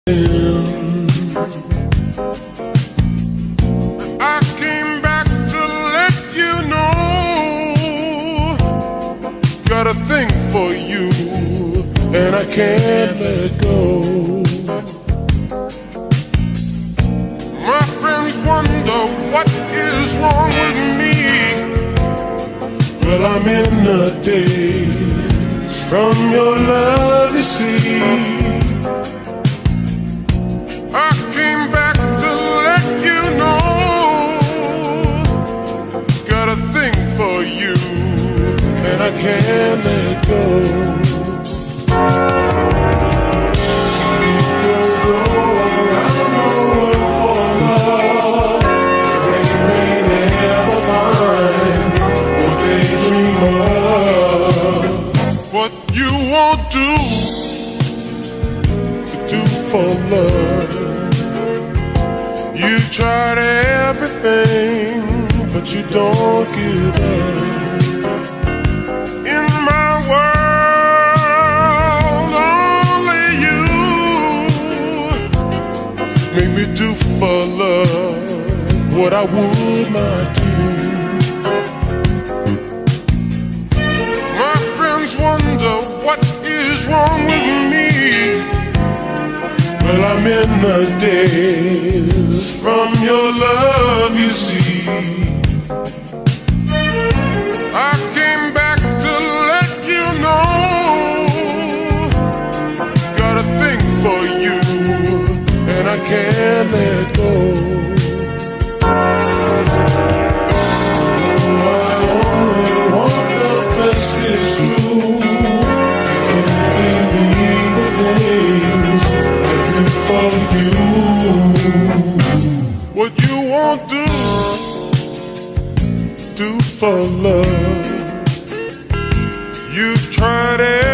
I came back to let you know, got a thing for you, and I can't let go. My friends wonder what is wrong with me. Well, I'm in the daze from your love, you see. I came back to let you know, got a thing for you, and I can't let go. Go around the world for love, rain ever find what they dream of. What you won't do for love. You tried everything, but you don't give up. In my world, only you make me do for love what I would not do. My friends wonder what is wrong with me. Well, I'm in the daze from your love, you see. I came back to let you know, got a thing for you, and I can't let go. I only want the best, it's true. I can't believe the things for you. What you won't do for love. You've tried it.